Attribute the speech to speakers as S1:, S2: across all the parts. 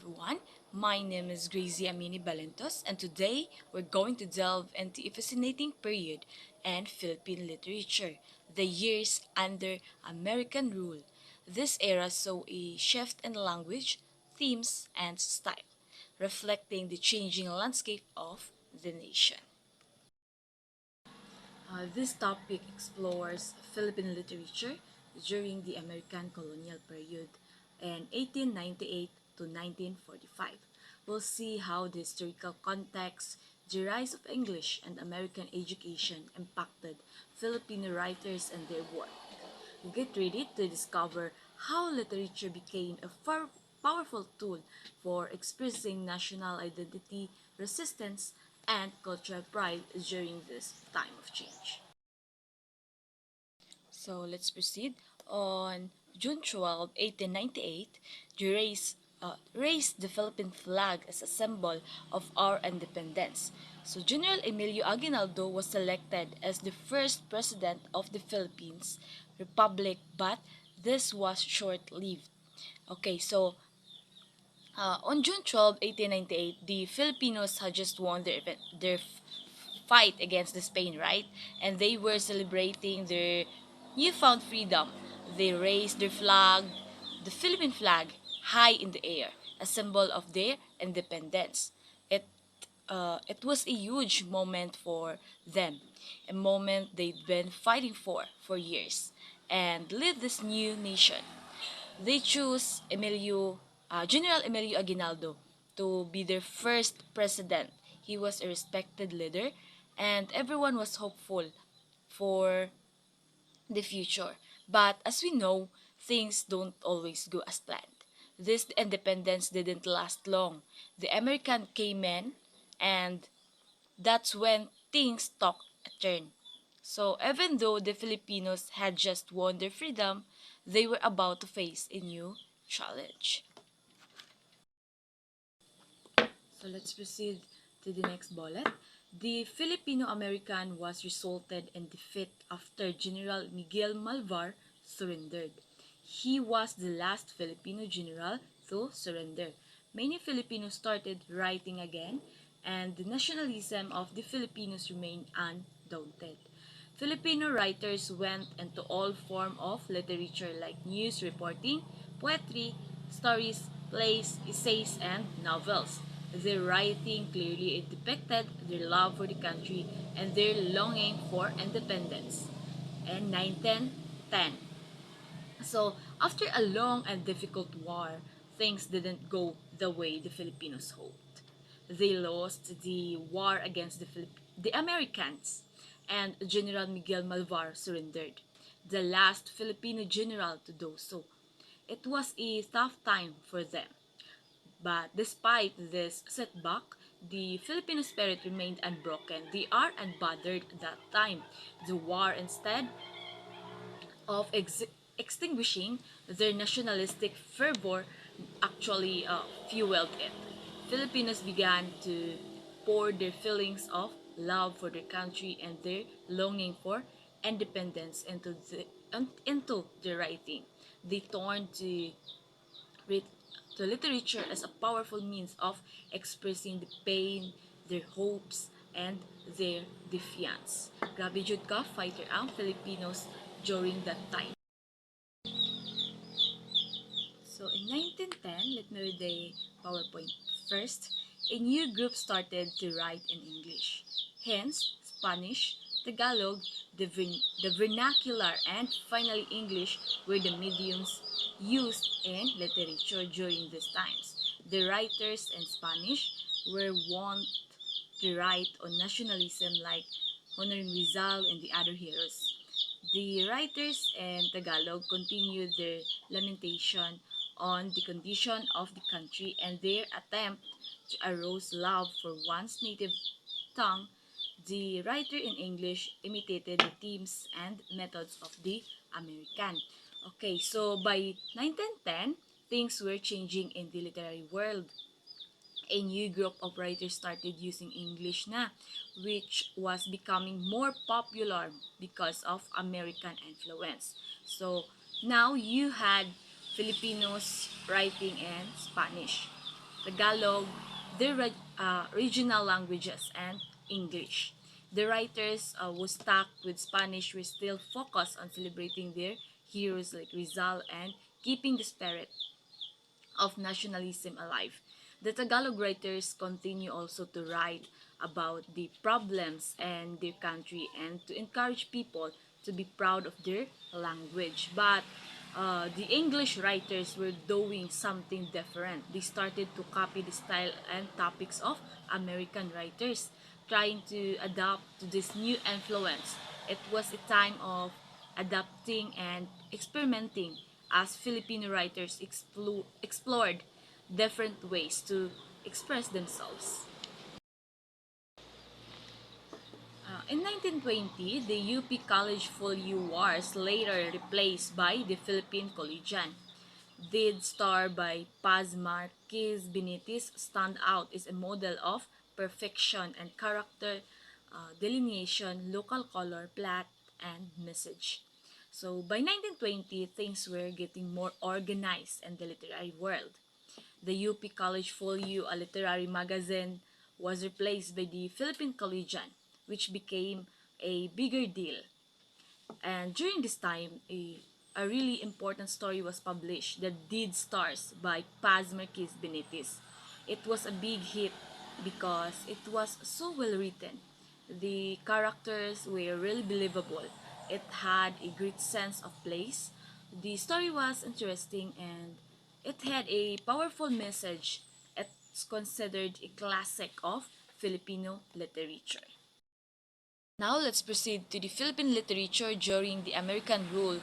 S1: everyone. My name is Gracie Amini Balentos, and today we're going to delve into a fascinating period in Philippine literature, the years under American rule. This era saw a shift in language, themes, and style, reflecting the changing landscape of the nation. This topic explores Philippine literature during the American colonial period in 1898 to 1945. We'll see how the historical context, the rise of English and American education impacted Filipino writers and their work. Get ready to discover how literature became a powerful tool for expressing national identity, resistance, and cultural pride during this time of change. So let's proceed. On June 12, 1898, the raised the Philippine flag as a symbol of our independence. So General Emilio Aguinaldo was selected as the first president of the Philippines Republic, but this was short-lived. Okay, so on June 12, 1898, the Filipinos had just won their fight against the Spain, right? And they were celebrating their newfound freedom. They raised their flag, the Philippine flag, high in the air, a symbol of their independence. It it was a huge moment for them, a moment they'd been fighting for years, and lead this new nation. They chose General Emilio Aguinaldo to be their first president. He was a respected leader, and everyone was hopeful for the future. But as we know, things don't always go as planned. This independence didn't last long. The American came in, and that's when things took a turn. So even though the Filipinos had just won their freedom, they were about to face a new challenge. So let's proceed to the next bullet. The Filipino-American was resulted in defeat after General Miguel Malvar surrendered. He was the last Filipino general to surrender. Many Filipinos started writing again, and the nationalism of the Filipinos remained undaunted. Filipino writers went into all form of literature like news reporting, poetry, stories, plays, essays, and novels. Their writing clearly depicted their love for the country and their longing for independence. And 1910. So, after a long and difficult war, things didn't go the way the Filipinos hoped. They lost the war against the Americans, and General Miguel Malvar surrendered, the last Filipino general to do so. It was a tough time for them. But despite this setback, the Filipino spirit remained unbroken. They are unbothered that time. The war, instead of extinguishing their nationalistic fervor, actually fueled it. Filipinos began to pour their feelings of love for their country and their longing for independence into their writing. They turned to literature as a powerful means of expressing the pain, their hopes, and their defiance. Grabe jud ka, fighter ang Filipinos during that time. So in 1910, let me read the PowerPoint first. A new group started to write in English. Hence, Spanish, Tagalog, the vernacular, and finally English were the mediums used in literature during these times. The writers in Spanish were wont to write on nationalism like honoring Rizal and the other heroes. The writers in Tagalog continued their lamentation on the condition of the country and their attempt to arouse love for one's native tongue. The writer in English imitated the themes and methods of the American. Okay, so by 1910, things were changing in the literary world. A new group of writers started using English na, which was becoming more popular because of American influence. So now you had Filipinos writing in Spanish. Tagalog, the regional languages, and English. The writers who stuck with Spanish were still focused on celebrating their heroes like Rizal and keeping the spirit of nationalism alive. The Tagalog writers continue also to write about the problems in their country and to encourage people to be proud of their language. But the English writers were doing something different. They started to copy the style and topics of American writers, trying to adapt to this new influence. It was a time of adapting and experimenting as Filipino writers explored different ways to express themselves. In 1920, the UP College Folio was later replaced by the Philippine Collegian. Did Star by Paz Marquez Benitez stand out as a model of perfection and character delineation, local color, plot, and message. So by 1920, things were getting more organized in the literary world. The UP College Folio, a literary magazine, was replaced by the Philippine Collegian, which became a bigger deal. And during this time, a really important story was published, The Deed Stars by Paz Marquez Benitez. It was a big hit because it was so well written. The characters were really believable. It had a great sense of place. The story was interesting and it had a powerful message. It's considered a classic of Filipino literature. Now let's proceed to the Philippine literature during the American rule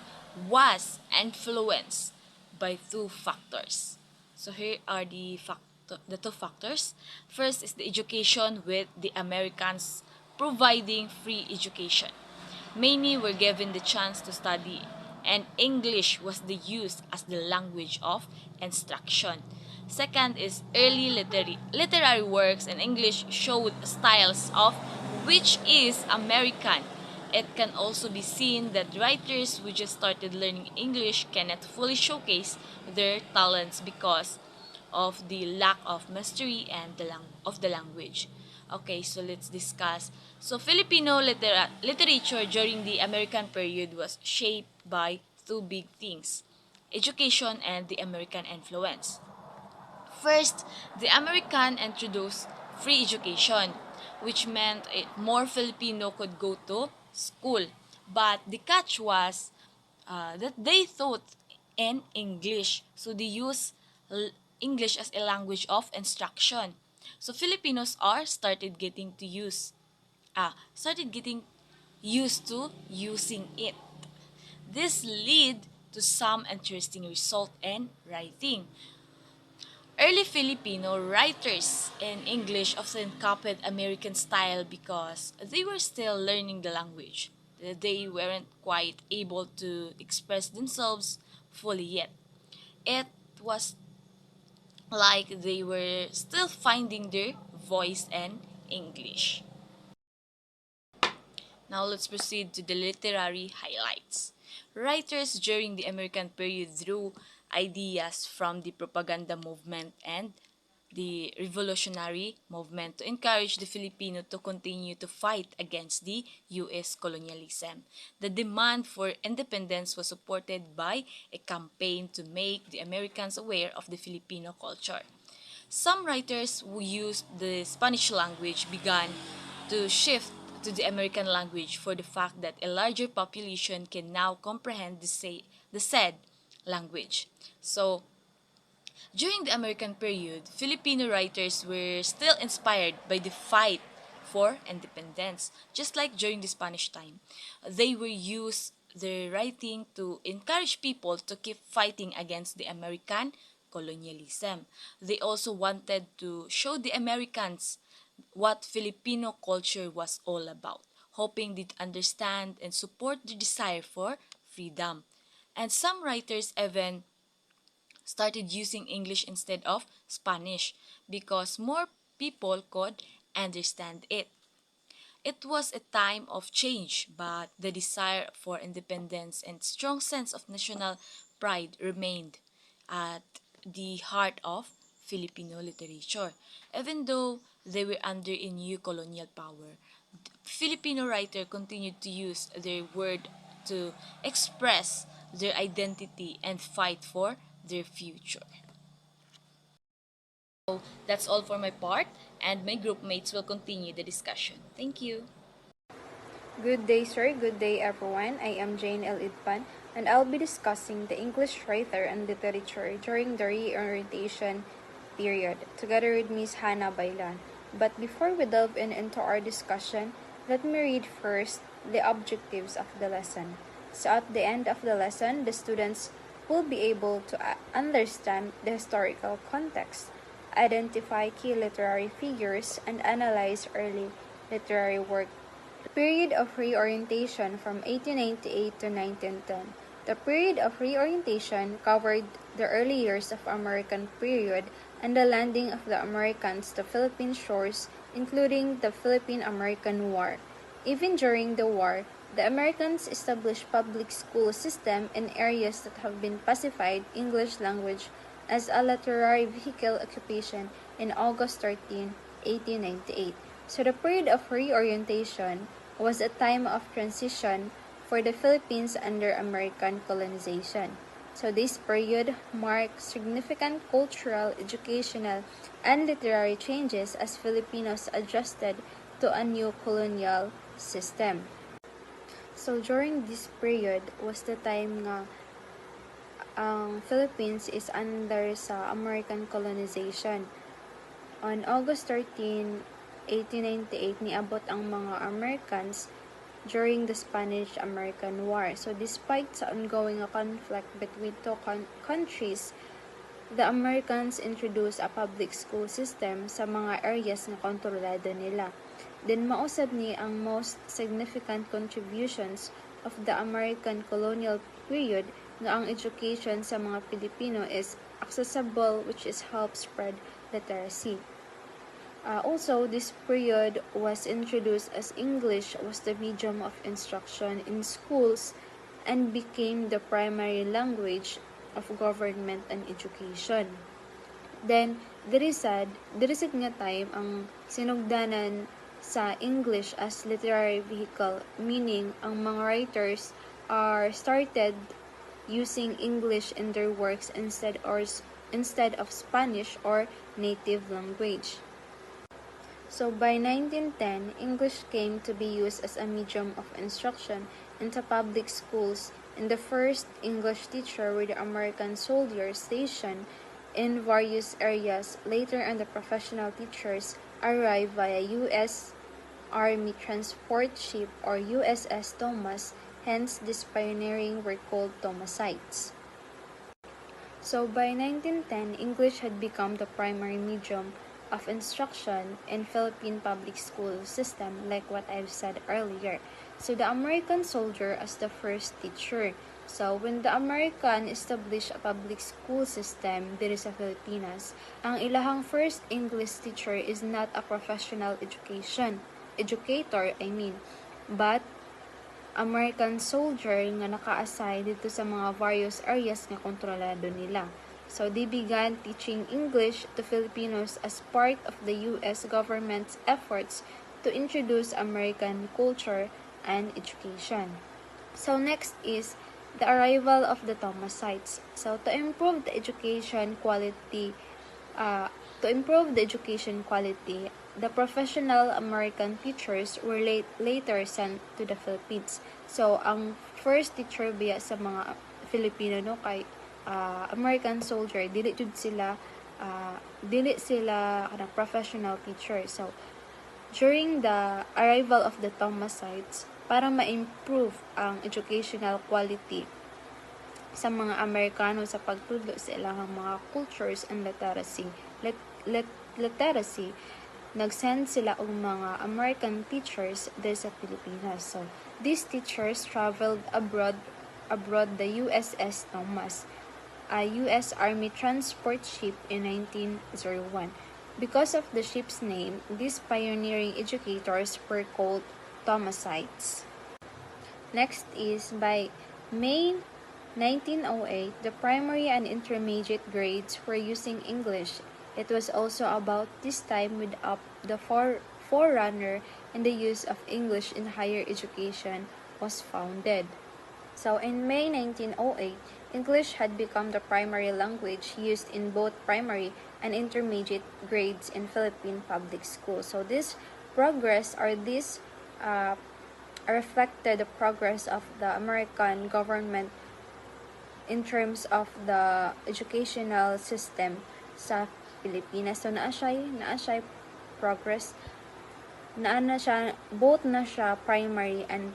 S1: was influenced by two factors. So here are the two factors. First is the education with the Americans providing free education. Many were given the chance to study, and English was the used as the language of instruction. Second is early literary works in English showed styles of which is American. It can also be seen that writers who just started learning English cannot fully showcase their talents because of the lack of mastery and of the language. Okay, so let's discuss. So Filipino literature during the American period was shaped by two big things: education and the American influence. First, the American introduced free education, which meant more Filipino could go to school. But the catch was that they thought in English, so they use English as a language of instruction. So Filipinos are started getting used to using it. This lead to some interesting result in writing. Early Filipino writers in English often copied American style because they were still learning the language. They weren't quite able to express themselves fully yet. It was like they were still finding their voice in English. Now let's proceed to the literary highlights. Writers during the American period drew ideas from the propaganda movement and the revolutionary movement to encourage the Filipino to continue to fight against the U.S. colonialism. The demand for independence was supported by a campaign to make the Americans aware of the Filipino culture. Some writers who used the Spanish language began to shift to the American language for the fact that a larger population can now comprehend the said language. So, during the American period, Filipino writers were still inspired by the fight for independence, just like during the Spanish time. They were used their writing to encourage people to keep fighting against the American colonialism. They also wanted to show the Americans what Filipino culture was all about, hoping they'd understand and support the desire for freedom. And some writers even started using English instead of Spanish because more people could understand it. It was a time of change, but the desire for independence and strong sense of national pride remained at the heart of Filipino literature. Even though they were under a new colonial power, Filipino writers continued to use their word to express their identity and fight for their future. So that's all for my part, and my group mates will continue the discussion. Thank you.
S2: Good day, sir. Good day, everyone. I am Jane L. Idpan, and I'll be discussing the English writer and literature during the reorientation period, together with Miss Hannah Baylon. But before we delve into our discussion, let me read first the objectives of the lesson. So at the end of the lesson, the students will be able to understand the historical context, identify key literary figures, and analyze early literary work. Period of reorientation from 1898 to 1910. The period of reorientation covered the early years of American period and the landing of the Americans to Philippine shores, including the Philippine-American War. Even during the war, the Americans established public school system in areas that have been pacified English language as a literary vehicle occupation in August 13, 1898. So the period of reorientation was a time of transition for the Philippines under American colonization. So this period marked significant cultural, educational, and literary changes as Filipinos adjusted to a new colonial system. So during this period was the time nga ang Philippines is under sa American colonization. On August 13, 1898, niabot ang mga Americans during the Spanish-American War. So despite sa ongoing conflict between two countries, the Americans introduced a public school system sa mga areas na kontrolado nila. Then mausab ni ang most significant contributions of the American colonial period nga ang education sa mga Pilipino is accessible, which is help spread literacy. Also, this period was introduced as English was the medium of instruction in schools and became the primary language of government and education. Then, diri sad nga time ang sinugdanan sa English as literary vehicle, meaning ang mga writers are started using English in their works instead of Spanish or native language. So by 1910, English came to be used as a medium of instruction into public schools, and the first English teacher were the American soldiers stationed in various areas. Later on, the professional teachers arrived via U.S. Army transport ship or USS Thomas, hence these pioneering were called Thomasites. So by 1910, English had become the primary medium of instruction in Philippine public school system, like what I've said earlier. So the American soldier as the first teacher. So when the American established a public school system diri sa Pilipinas, ang ilahang first English teacher is not a professional educator, but American soldier nga naka-assign dito sa mga various areas nga kontrolado nila. So they began teaching English to Filipinos as part of the U.S. government's efforts to introduce American culture and education. So next is the arrival of the Thomasites. So to improve the education quality, the professional American teachers were later sent to the Philippines. So ang first teacher biya sa mga Filipino no kay American soldier, dili sila professional teacher. So during the arrival of the Thomasites, para ma-improve ang educational quality sa mga Amerikano sa pagtudlo sa ilang mga cultures and literacy, nag-send sila og mga American teachers dito sa Pilipinas. So these teachers traveled abroad the USS Thomas, a U.S. Army transport ship in 1901. Because of the ship's name, these pioneering educators were called Thomasites. Next is by May 1908, the primary and intermediate grades were using English It was also about this time with the forerunner in the use of English in higher education was founded. So in May 1908, English had become the primary language used in both primary and intermediate grades in Philippine public schools. So this progress or this reflected the progress of the American government in terms of the educational system sa Pilipinas. So naa siya progress, both na siya primary and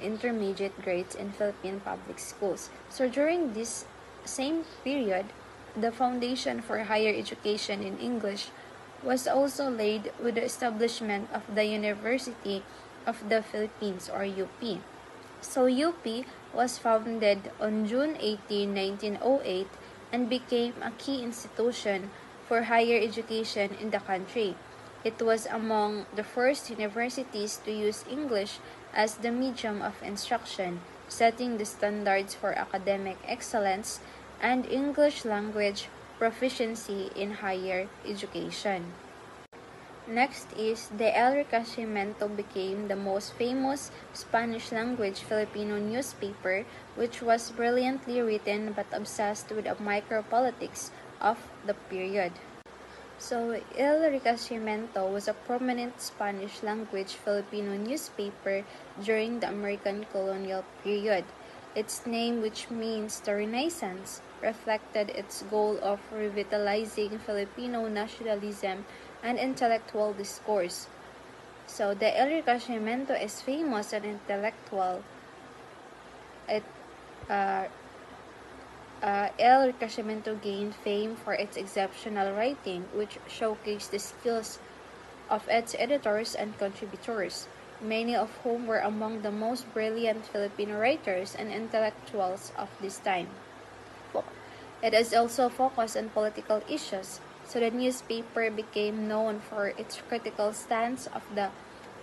S2: intermediate grades in Philippine public schools. So during this same period, the foundation for higher education in English was also laid with the establishment of the University of the Philippines or UP. So UP was founded on June 18, 1908 and became a key institution for higher education in the country. It was among the first universities to use English as the medium of instruction, setting the standards for academic excellence and English language proficiency in higher education. Next is the El Recasimiento became the most famous Spanish-language Filipino newspaper, which was brilliantly written but obsessed with the micropolitics of the period. So, El Recasimiento was a prominent Spanish-language Filipino newspaper during the American colonial period. Its name, which means the Renaissance, reflected its goal of revitalizing Filipino nationalism and intellectual discourse. So, the El Recasimiento is famous and intellectual. El Recasimiento gained fame for its exceptional writing, which showcased the skills of its editors and contributors, many of whom were among the most brilliant Filipino writers and intellectuals of this time. It is also focused on political issues, so the newspaper became known for its critical stance of the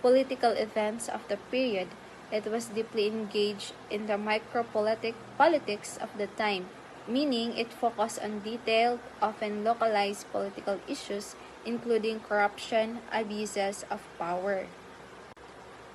S2: political events of the period. It was deeply engaged in the politics of the time, meaning it focused on detailed, often localized political issues, including corruption, abuses of power.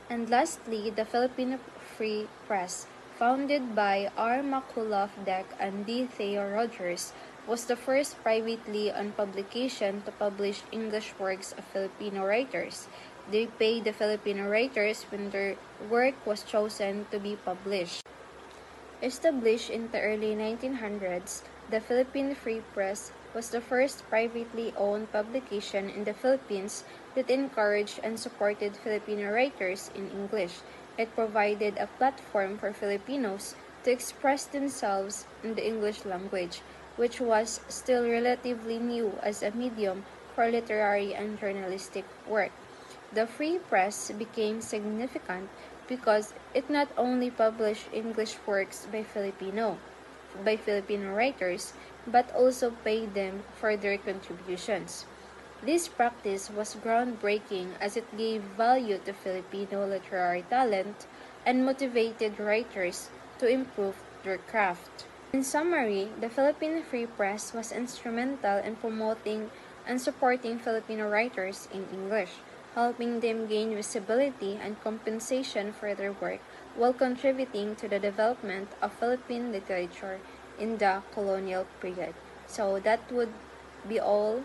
S2: And lastly, the Filipino Free Press, founded by R. Makulov Deck and D. Theo Rogers, was the first privately owned publication to publish English works of Filipino writers. They paid the Filipino writers when their work was chosen to be published. Established in the early 1900s, the Philippine Free Press was the first privately owned publication in the Philippines that encouraged and supported Filipino writers in English. It provided a platform for Filipinos to express themselves in the English language, which was still relatively new as a medium for literary and journalistic work. The Free Press became significant because it not only published English works by Filipino writers, but also paid them for their contributions. This practice was groundbreaking as it gave value to Filipino literary talent and motivated writers to improve their craft. In summary, the Philippine Free Press was instrumental in promoting and supporting Filipino writers in English, helping them gain visibility and compensation for their work while contributing to the development of Philippine literature in the colonial period. So that would be all.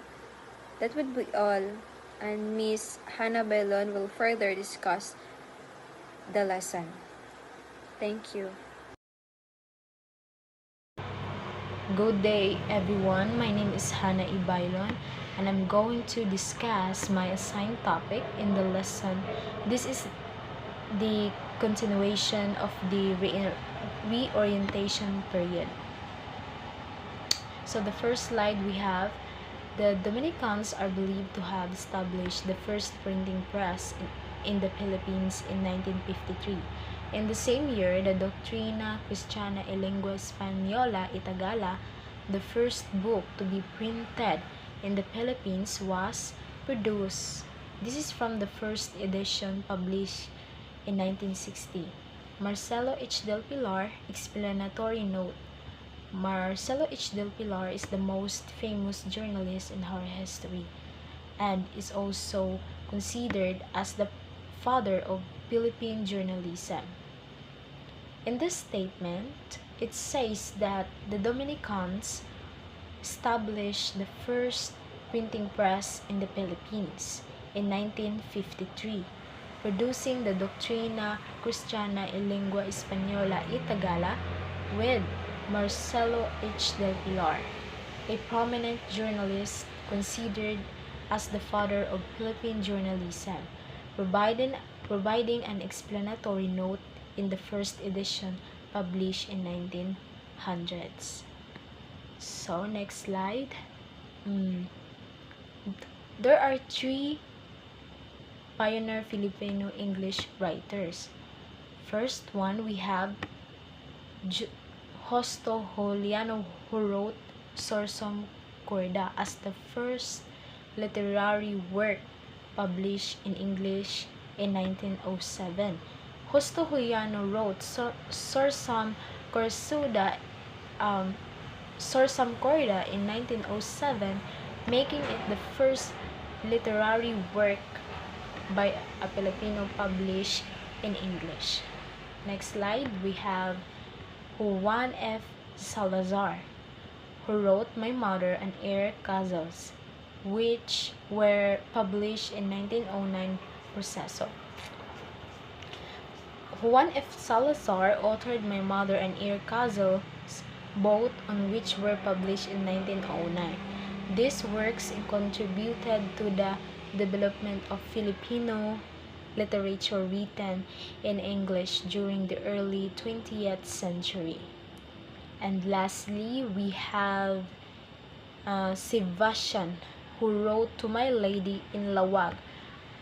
S2: And Miss Hannah Baylon will further discuss the lesson. Thank you.
S3: Good day, everyone. My name is Hannah Baylon, and I'm going to discuss my assigned topic in the lesson. This is the continuation of the reorientation period. So the first slide we have, the Dominicans are believed to have established the first printing press in the Philippines in 1953. In the same year, the Doctrina Christiana y Lengua Española y Tagala, the first book to be printed in the Philippines, was produced. This is from the first edition published in 1960. Marcelo H. Del Pilar, explanatory note. Marcelo H. del Pilar is the most famous journalist in our history and is also considered as the father of Philippine journalism. In this statement, it says that the Dominicans established the first printing press in the Philippines in 1953, producing the Doctrina Cristiana y Lengua Española y Tagala with Marcelo H. del Pilar, a prominent journalist considered as the father of Philippine journalism, providing an explanatory note in the first edition published in 1900s. So, next slide. There are three pioneer Filipino English writers. First one, we have Justo Juliano, who wrote Sorsum Corda as the first literary work published in English in 1907. Justo Juliano wrote Sorsum Corda in 1907, making it the first literary work by a Filipino published in English. Next slide, we have Juan F. Salazar, who wrote My Mother and Air Castles, which were published in 1909 Rocero. Juan F. Salazar authored My Mother and Air Castles, both on which were published in 1909. These works contributed to the development of Filipino literature written in English during the early 20th century. And lastly, we have Sebastian, who wrote To My Lady in Lawag,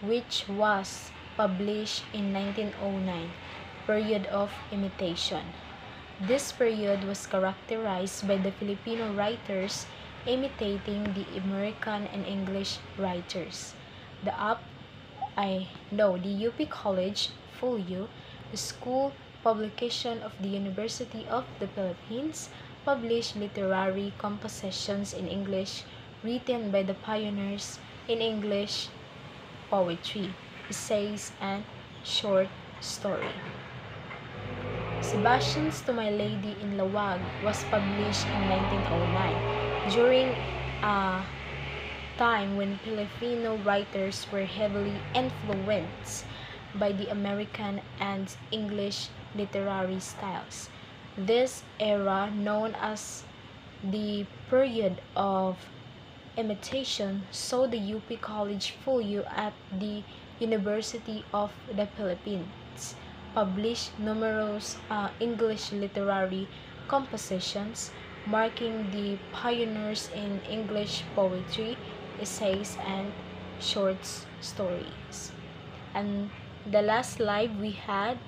S3: which was published in 1909, period of imitation. This period was characterized by the Filipino writers imitating the American and English writers. The UP College, full U, the school publication of the University of the Philippines, published literary compositions in English written by the pioneers in English poetry, essays, and short story. Sebastian's To My Lady in Lawag was published in 1909, during a time when Filipino writers were heavily influenced by the American and English literary styles. This era, known as the period of imitation, saw the UP College full U at the University of the Philippines published numerous English literary compositions, marking the pioneers in English poetry, essays, and short stories. And the last slide, we had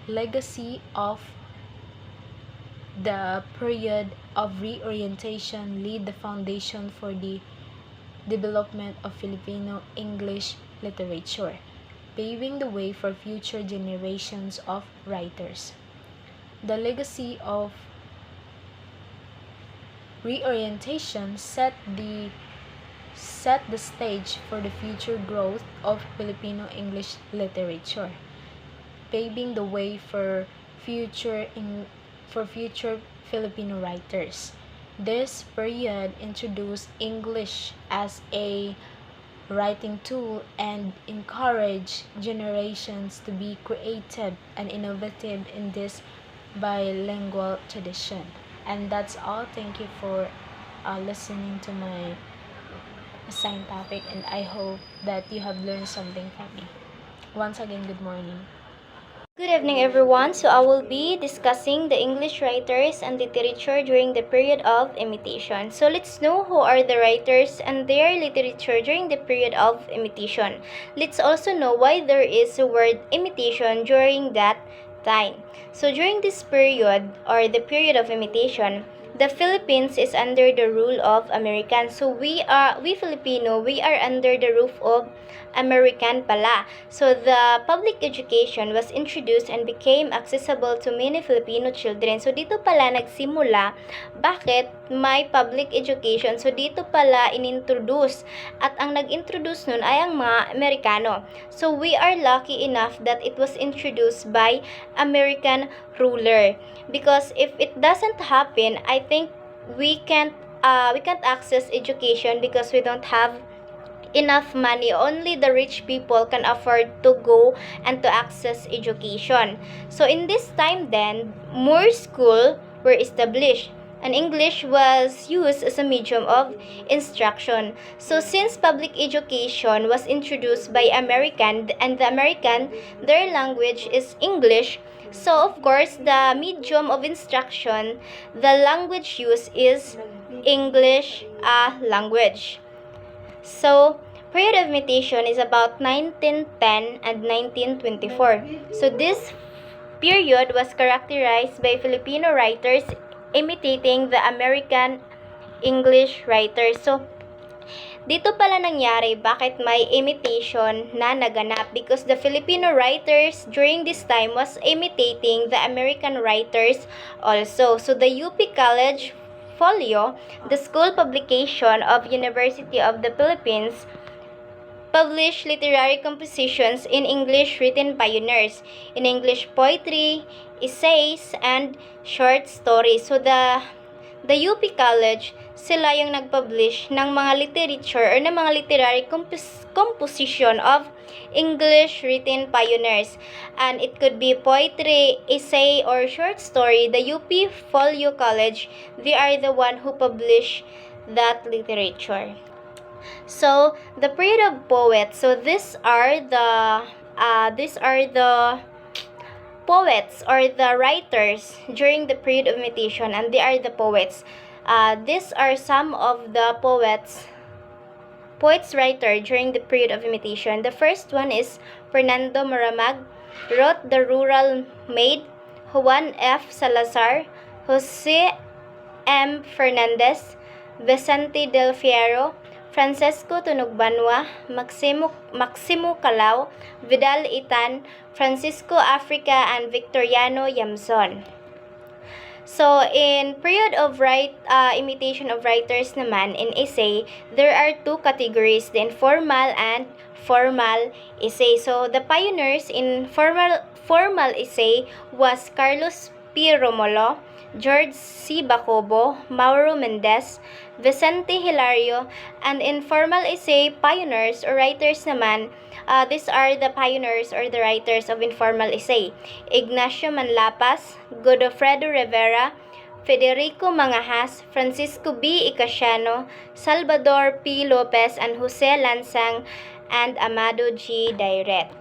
S3: legacy of the period of reorientation laid the foundation for the development of Filipino English literature, paving the way for future generations of writers. The legacy of reorientation set the stage for the future growth of Filipino English literature, paving the way for future Filipino writers. This period introduced English as a writing tool and encouraged generations to be creative and innovative in this bilingual tradition. And that's all. Thank you for listening to my assigned topic, and I hope that you have learned something from me. Once again, good morning.
S4: Good evening, everyone. So I will be discussing the English writers and literature during the period of imitation. So let's know who are the writers and their literature during the period of imitation. Let's also know why there is a word imitation during that time. So during this period, or the period of imitation, the Philippines is under the rule of Americans. So we Filipino, we are under the roof of American pala. So the public education was introduced and became accessible to many Filipino children. So dito pala nagsimula bakit may public education. So dito pala inintroduce at ang nag-introduce nun ay ang mga Amerikano. So we are lucky enough that it was introduced by American ruler, because if it doesn't happen, I think we can't access education because we don't have enough money. Only the rich people can afford to go and to access education. So in this time then, more school were established and English was used as a medium of instruction. So since public education was introduced by American, and the American, their language is English, so of course the medium of instruction, the language used is English language. So, period of imitation is about 1910 and 1924. So, this period was characterized by Filipino writers imitating the American English writers. So, dito pala nangyari bakit may imitation na naganap, because the Filipino writers during this time was imitating the American writers also. So, the UP College Folio, the school publication of University of the Philippines, published literary compositions in English written pioneers, in English poetry, essays, and short stories. So the UP College, sila yung nag-publish ng mga literature or ng mga literary composition of English written pioneers. And it could be poetry, essay, or short story. The UP Folio College, they are the one who publish that literature. So, the period of poets. So, these are the poets or the writers during the period of imitation, and they are the poets. These are some of the poets writer during the period of imitation. The first one is Fernando Maramag, wrote The Rural Maid. Juan F. Salazar, Jose M. Fernandez, Vicente Del Fierro, Francesco Tunugbanwa, Maximo Calao, Vidal Itan, Francisco Africa, and Victoriano Yamson. So, in period of imitation of writers naman, in essay, there are two categories, the informal and formal essay. So, the pioneers in formal essay was Carlos P. Romulo, George C. Bacobo, Mauro Mendez, Vicente Hilario, and informal essay pioneers or writers naman, these are the pioneers or the writers of informal essay: Ignacio Manlapas, Godofredo Rivera, Federico Mangahas, Francisco B. Icasiano, Salvador P. Lopez, and Jose Lansang, and Amado G. Dairet.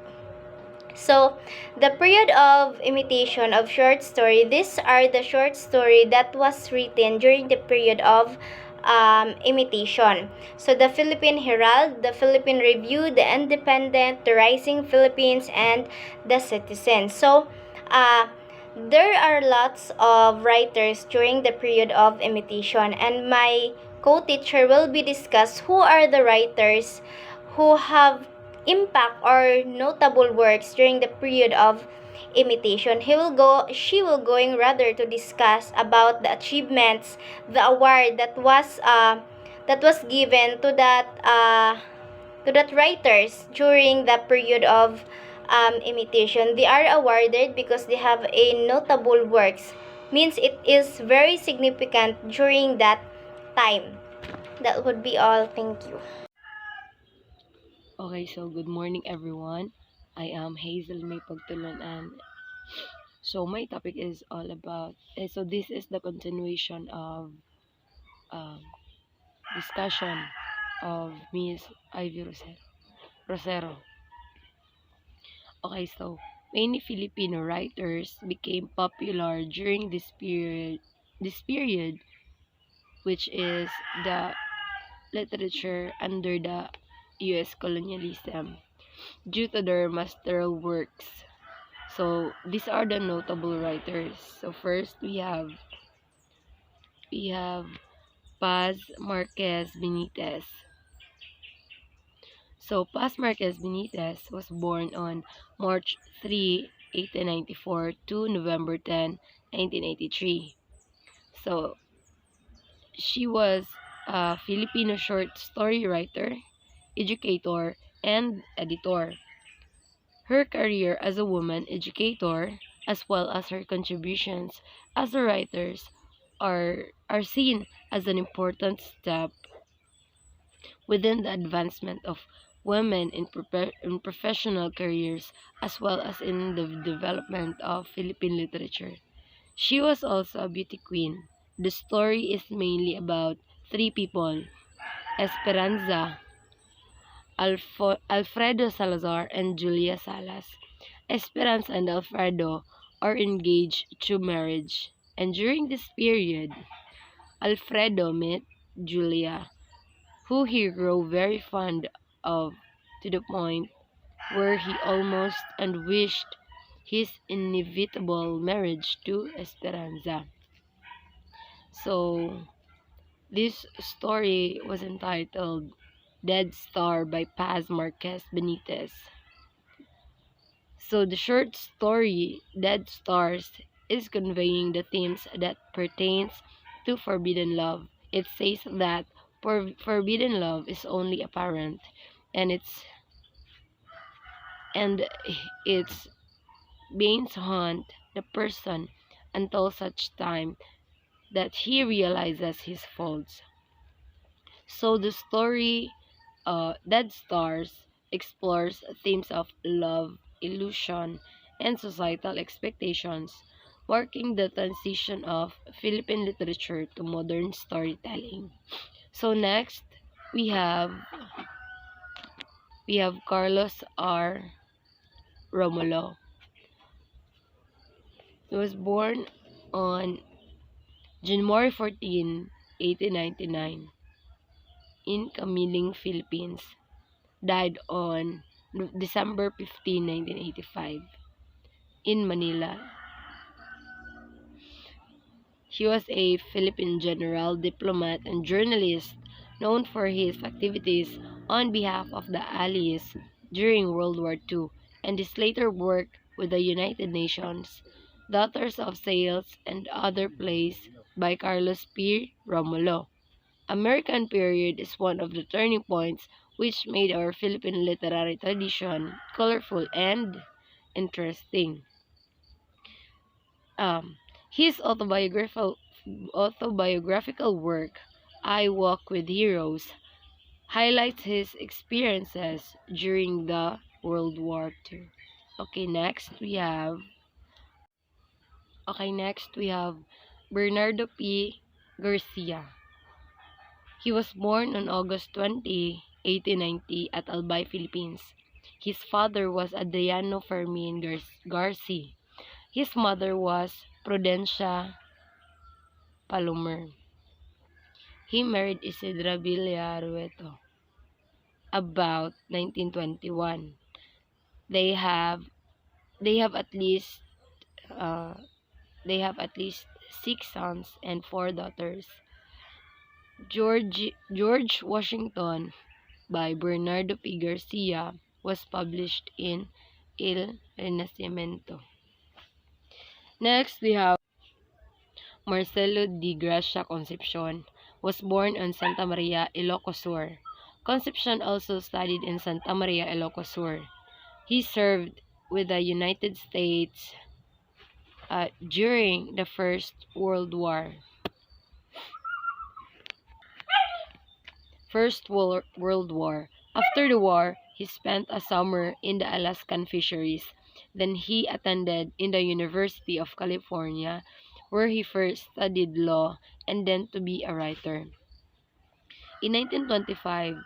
S4: So, the period of imitation of short story, these are the short story that was written during the period of imitation. So, the Philippine Herald, the Philippine Review, the Independent, the Rising Philippines, and the Citizen. So, there are lots of writers during the period of imitation, and my co-teacher will be discuss who are the writers who have impact or notable works during the period of imitation. She will going rather to discuss about the achievements, the award that was given to that writers during the period of imitation. They are awarded because they have a notable works, means it is very significant during that time. That would be all. Thank you.
S5: Okay, so good morning everyone. I am Hazel May Pagtulon-an. So my topic is all about, so this is the continuation of um, discussion of Miss Ivy Rocero. Okay, so many Filipino writers became popular during this period, which is the literature under the U.S. colonialism, due to their masterful works. So these are the notable writers. So first we have we have Paz Marquez Benitez. So, Paz Marquez Benitez was born on March 3, 1894 to November 10, 1983. So, she was a Filipino short story writer, educator, and editor. Her career as a woman educator, as well as her contributions as a writer, are seen as an important step within the advancement of women in professional careers, as well as in the development of Philippine literature. She was also a beauty queen. The story is mainly about three people: Esperanza, Alfredo Salazar, and Julia Salas. Esperanza and Alfredo are engaged through marriage, and during this period, Alfredo met Julia, who he grew very fond of, to the point where he almost wished his inevitable marriage to Esperanza. So, this story was entitled Dead Star by Paz Marquez Benitez. So, the short story Dead Stars is conveying the themes that pertains to forbidden love. It says that forbidden love is only apparent, and and its beings haunt the person until such time that he realizes his faults. So the story Dead Stars explores themes of love, illusion, and societal expectations, marking the transition of Philippine literature to modern storytelling. So next, we have Carlos R. Romulo. He was born on January 14, 1899 in Camiling, Philippines. Died on December 15, 1985 in Manila. He was a Philippine general, diplomat, and journalist known for his activities on behalf of the Allies during World War II and his later work with the United Nations. Daughters of Sales and Other Plays by Carlos P. Romulo. American period is one of the turning points which made our Philippine literary tradition colorful and interesting. Um, his autobiographical work, I Walk with Heroes, highlights his experiences during the World War II. Okay, next we have Bernardo P. Garcia. He was born on August 20, 1890 at Albay, Philippines. His father was Adriano Fermin Garcia. His mother was Prudencia Palomer. He married Isidra Villarueto about 1921. They have they have at least uh, they have at least 6 sons and 4 daughters. George Washington by Bernardo P. Garcia was published in El Renacimiento. Next, we have Marcelo de Gracia Concepcion was born on Santa Maria, Ilocos Sur. Concepcion also studied in Santa Maria, Ilocos Sur. He served with the United States during the First World War. World War. After the war, he spent a summer in the Alaskan fisheries. Then he attended in the University of California, where he first studied law and then to be a writer. In 1925,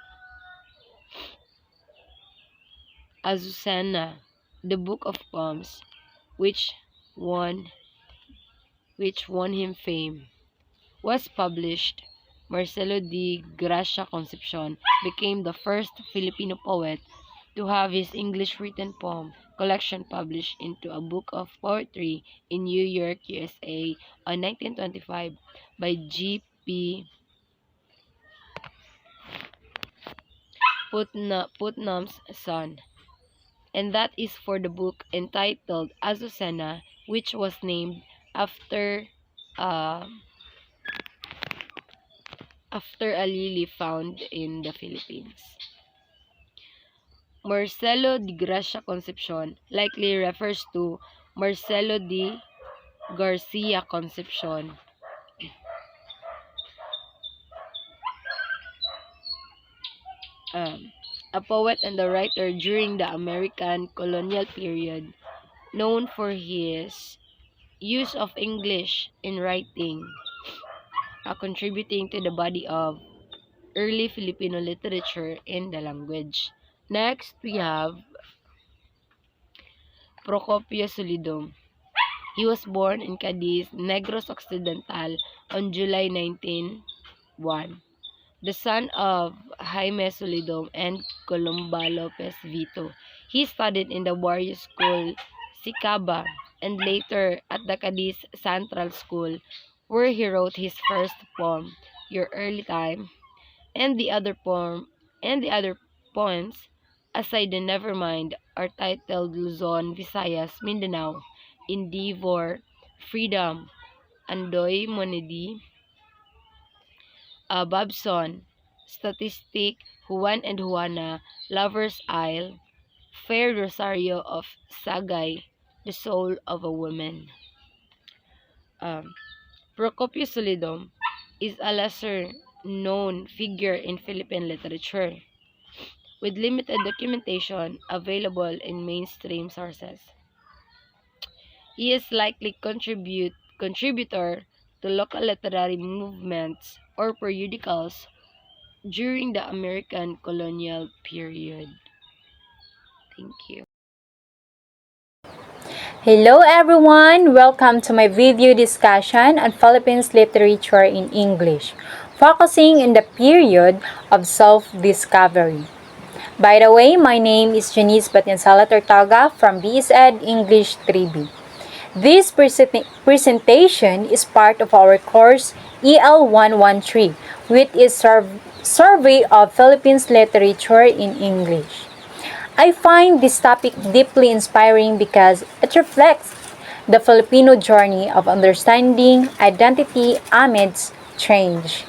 S5: Azucena, the Book of Poems, which won him fame, was published. Marcelo de Gracia Concepcion became the first Filipino poet to have his English written poem collection published into a book of poetry in New York, USA on 1925 by G.P. Putnam's son. And that is for the book entitled Azucena, which was named after uh, after a lily found in the Philippines. Marcelo de Gracia Concepcion likely refers to Marcelo de Garcia Concepcion, a poet and a writer during the American colonial period, known for his use of English in writing, contributing to the body of early Filipino literature in the language. Next, we have Procopio Solidum. He was born in Cadiz, Negros Occidental on July 19, the son of Jaime Solidum and Columba Lopez Vito. He studied in the warrior school Sicaba and later at the Cadiz Central School, where he wrote his first poem, Your Early Time, and the other poems, Aside the Nevermind, are titled Luzon, Visayas, Mindanao, Endeavor, Freedom, Andoy Monedi, Babson, Statistic, Juan and Juana, Lover's Isle, Fair Rosario of Sagay, The Soul of a Woman. Um, Procopio Solidum is a lesser known figure in Philippine literature, with limited documentation available in mainstream sources. He is likely contributor to local literary movements or periodicals during the American colonial period. Thank you.
S6: Hello everyone! Welcome to my video discussion on Philippines literature in English, focusing in the period of self-discovery. By the way, my name is Janice Batiansala Turtoga from BSED English 3B. This presentation is part of our course EL113, which is Survey of Philippines Literature in English. I find this topic deeply inspiring because it reflects the Filipino journey of understanding identity amidst change.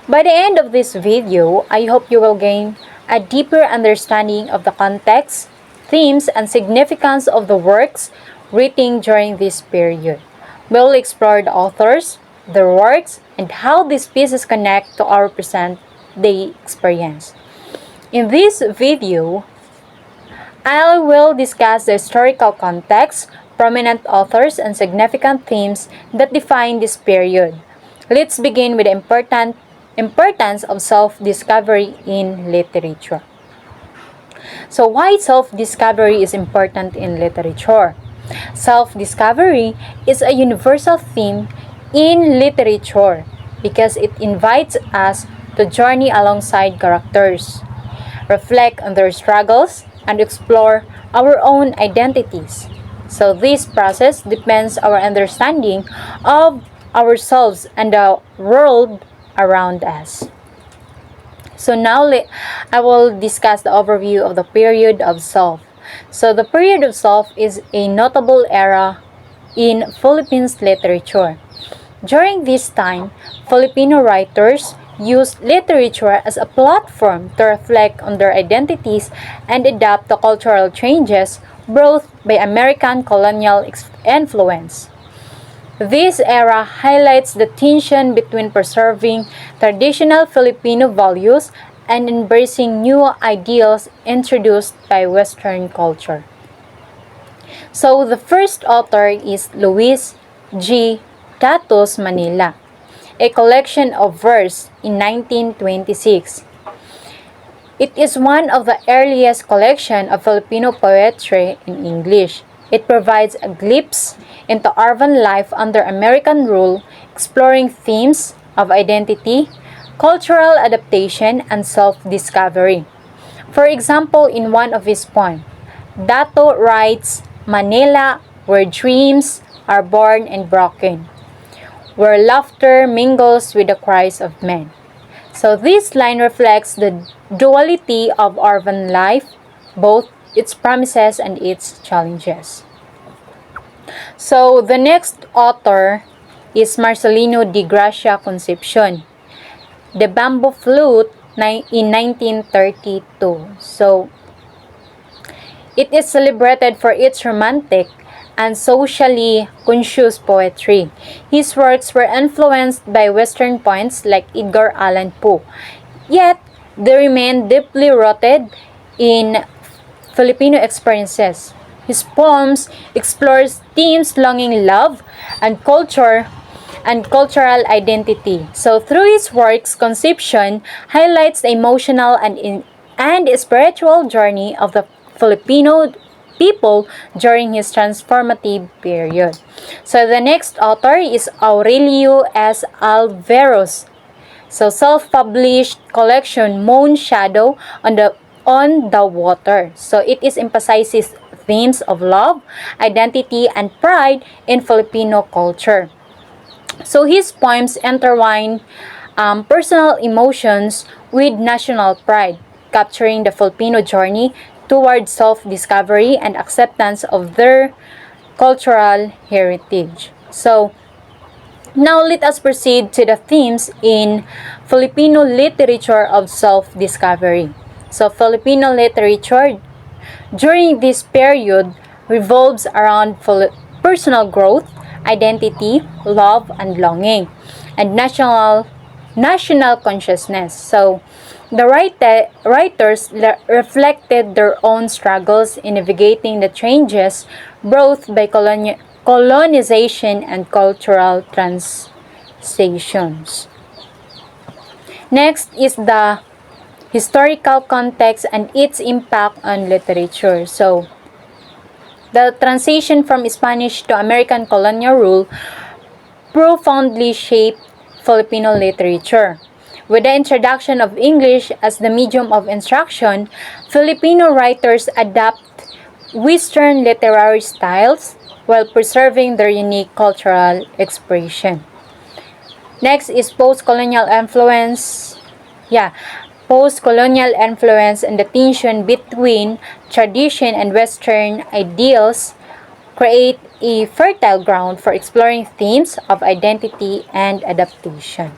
S6: By the end of this video, I hope you will gain a deeper understanding of the context, themes, and significance of the works written during this period. We'll explore the authors, their works, and how these pieces connect to our present-day experience. In this video, I will discuss the historical context, prominent authors, and significant themes that define this period. Let's begin with the importance of self-discovery in literature. So why self-discovery is important in literature? Self-discovery is a universal theme in literature because it invites us to journey alongside characters, reflect on their struggles, and explore our own identities. So this process depends our understanding of ourselves and the world around us. So now I will discuss the overview of the period of self. So the period of self is a notable era in Philippines literature. During this time, Filipino writers used literature as a platform to reflect on their identities and adapt to cultural changes brought by American colonial influence. This era highlights the tension between preserving traditional Filipino values and embracing new ideals introduced by Western culture. So the first author is Luis G. Datos Manila, a collection of verse in 1926. It is one of the earliest collection of Filipino poetry in English. It provides a glimpse into urban life under American rule, exploring themes of identity, cultural adaptation, and self-discovery. For example, in one of his poems, Dato writes, Manila, where dreams are born and broken, where laughter mingles with the cries of men. So this line reflects the duality of urban life, both its promises and its challenges. So the next author is Marcelino de Gracia Concepcion, The Bamboo Flute in 1932. So it is celebrated for its romantic and socially conscious poetry. His works were influenced by Western poets like Edgar Allan Poe, yet they remain deeply rooted in Filipino experiences. His poems explore themes longing, love, and culture and cultural identity. So through his works, Concepcion highlights the emotional and spiritual journey of the Filipino people during his transformative period. So the next author is Aurelio S. Alveros. So self-published collection Moon Shadow on the Water. So it is emphasizes themes of love, identity, and pride in Filipino culture. So his poems intertwine personal emotions with national pride, capturing the Filipino journey toward self-discovery and acceptance of their cultural heritage. So now let us proceed to the themes in Filipino literature of self-discovery. So Filipino literature during this period revolves around personal growth, identity, love, and longing, and national consciousness. So the writers reflected their own struggles in navigating the changes brought by colonization and cultural transitions. Next is the historical context and its impact on literature. So, the transition from Spanish to American colonial rule profoundly shaped Filipino literature. With the introduction of English as the medium of instruction, Filipino writers adapt Western literary styles while preserving their unique cultural expression. Next is post-colonial influence. Post-colonial influence and the tension between tradition and Western ideals create a fertile ground for exploring themes of identity and adaptation.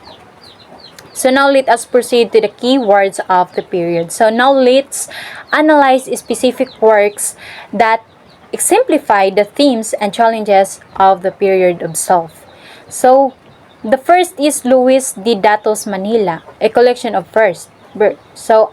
S6: So now let us proceed to the key words of the period. So now let's analyze specific works that exemplify the themes and challenges of the period of self. So the first is Luis de Datos Manila, a collection of verse. So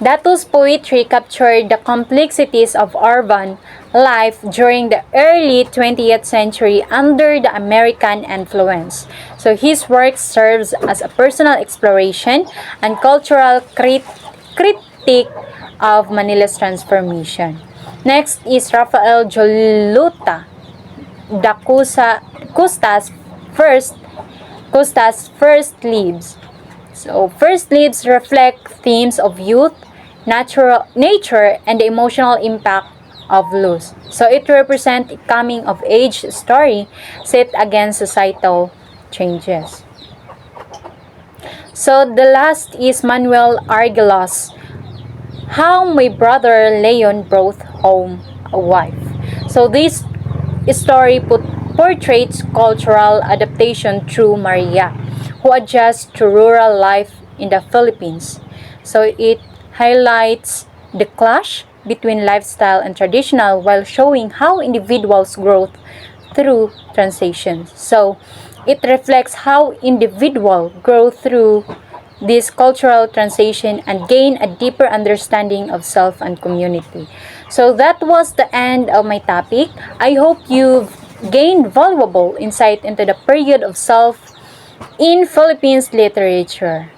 S6: Dato's poetry captured the complexities of urban life during the early 20th century under the American influence. So his work serves as a personal exploration and cultural critique of Manila's transformation. Next is Rafael Joluta da Costa's first leaves. So, first leaves reflect themes of youth, nature, and the emotional impact of loss. So, it represents a coming of age story set against societal changes. So, the last is Manuel Argelos, How My Brother Leon Brought Home a Wife. So, this story portrays cultural adaptation through Maria, who adjusts to rural life in the Philippines. So it highlights the clash between lifestyle and traditional while showing how individuals grow through transitions. So it reflects how individuals grow through this cultural transition and gain a deeper understanding of self and community. So that was the end of my topic. I hope you've gained valuable insight into the period of self in Philippines literature.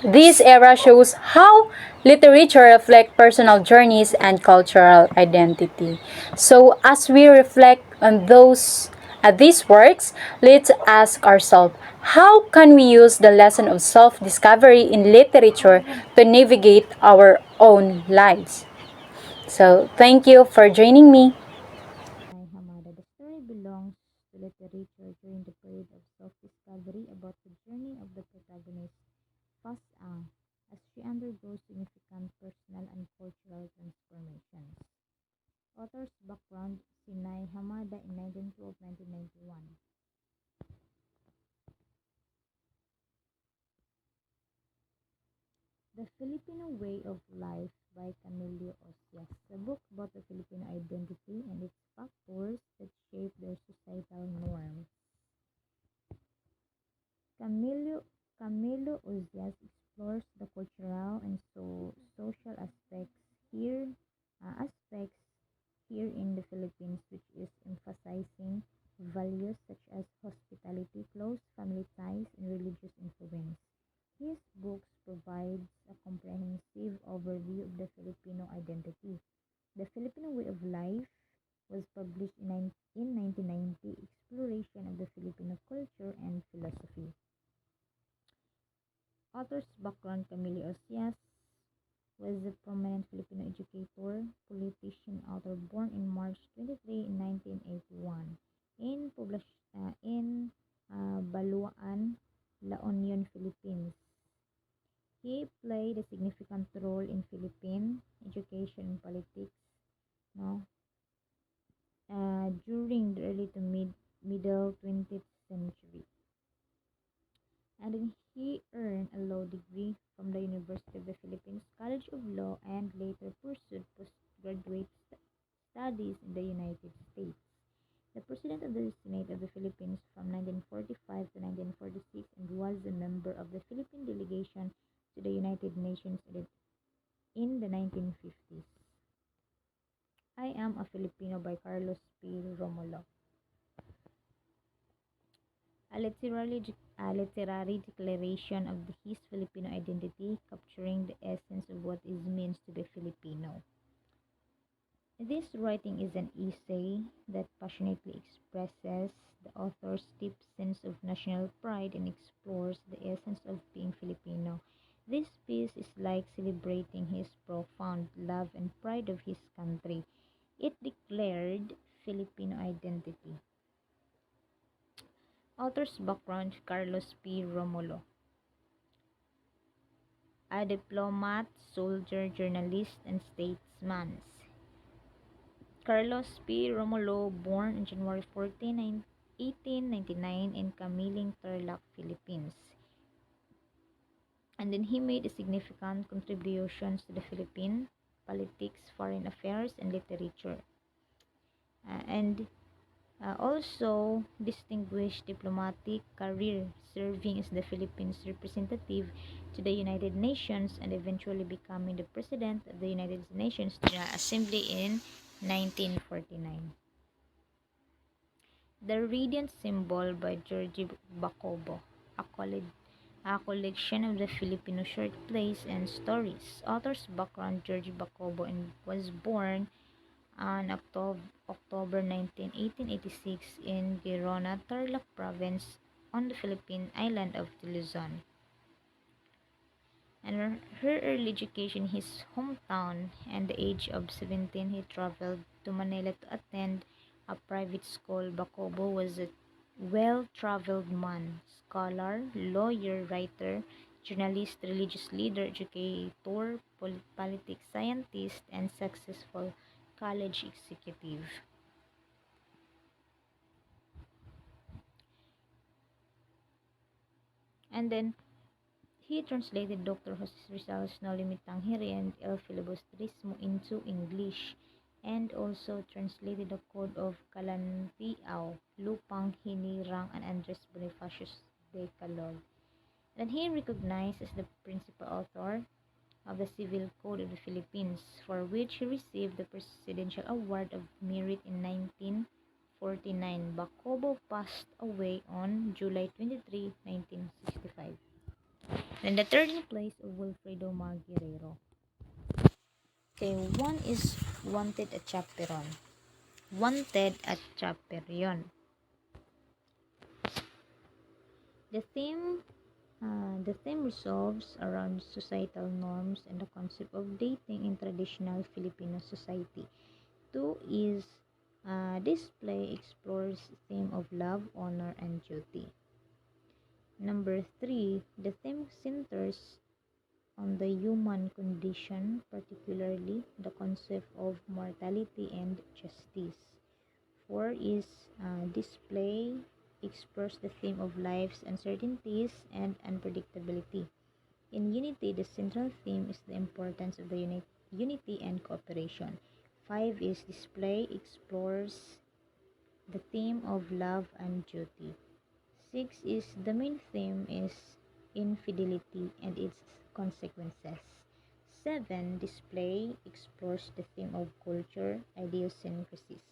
S6: This era shows how literature reflects personal journeys and cultural identity. So as we reflect on those At these works, let's ask ourselves, how can we use the lesson of self-discovery in literature to navigate our own lives? So, thank you for joining me.
S3: Hamada. The story belongs to literature during the period of self-discovery about the journey of the protagonist, Pagtulon-an, as she undergoes significant personal and cultural transformations. Author's background, Sinai Hamada in 1912-1991. The Filipino Way of Life by Camilo Osias, a book about the Filipino identity and its factors that shape their societal norms. Camilo, Camilo Osias explores the cultural and social here aspects here in the Philippines, which is emphasizing values such as hospitality, close family ties, and religious influence. His books provides a comprehensive overview of the Filipino identity. The Filipino Way of Life was published in 1990, exploration of the Filipino culture and philosophy. Author's background, Camilo Osias was a prominent Filipino educator, politician, author born in March 23, 1981 in Baluan, La Union, Philippines. He played a significant role in Philippine education and politics, no, during the early to middle 20th century. And then he earned a law degree from the University of the Philippines College of Law and later pursued postgraduate studies in the United States. The President of the Senate of the Philippines from 1945 to 1946 and was a member of the Philippine delegation to the United Nations in the 1950s. I Am a Filipino by Carlos P. Romulo. A literary declaration of his Filipino identity, capturing the essence of what it means to be Filipino. This writing is an essay that passionately expresses the author's deep sense of national pride and explores the essence of being Filipino. This piece is like celebrating his profound love and pride of his country. It declared Filipino identity. Author's background, Carlos P. Romulo, a diplomat, soldier, journalist, and statesman. Carlos P. Romulo, born on January 14, 1899 in Camiling, Tarlac, Philippines. And then he made significant contributions to the Philippine politics, foreign affairs, and literature. And also distinguished diplomatic career, serving as the Philippines representative to the United Nations and eventually becoming the President of the United Nations General Assembly in 1949. The Radiant Symbol by George Bacobo, a, a collection of the Filipino short plays and stories. Author's background, George Bacobo was born on October 19, 1886 in Girona, Tarlac Province on the Philippine island of Luzon. And her early education in his hometown, and the age of 17 he traveled to Manila to attend a private school. Bacobo was a well-traveled man, scholar, lawyer, writer, journalist, religious leader, educator, politics scientist, and successful college executive. And then he translated Dr. Jose Rizal's No Limitang Hiri and El Filibustrismo into English, and also translated the Code of Kalantiaw, Lupang Hinirang, and Andres Bonifacius Decalogue. And he recognized as the principal author of the Civil Code of the Philippines, for which he received the Presidential Award of Merit in 1949. Bacobo passed away on July 23, 1965. Then the third in place of Wilfredo Magirero. Okay, one is Wanted at Chaperon. Wanted at Chaperon.
S7: The theme the theme revolves around societal norms and the concept of dating in traditional Filipino society. Two is this play explores the theme of love, honor, and duty. Number three, the theme centers on the human condition, particularly the concept of mortality and justice. Four is display explores the theme of life's uncertainties and unpredictability. In unity, the central theme is the importance of the unity and cooperation. Five is display explores the theme of love and duty. Six is the main theme is infidelity and its consequences. Seven, display explores the theme of culture, idiosyncrasies.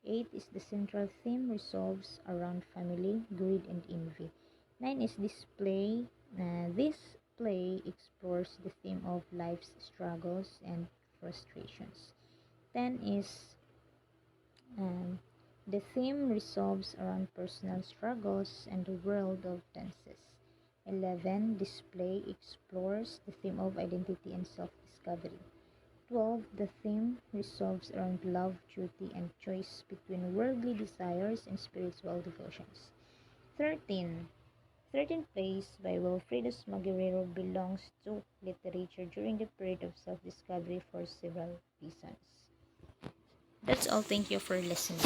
S7: 8 is the central theme revolves around family, greed, and envy. 9 is display. This play explores the theme of life's struggles and frustrations. 10 is the theme revolves around personal struggles and the world of dances. 11 display explores the theme of identity and self-discovery. 12. The theme revolves around love, duty, and choice between worldly desires and spiritual devotions. 13. 13 plays by Wilfredo Maguire belongs to literature during the period of self-discovery for several reasons. That's all. Thank you for listening.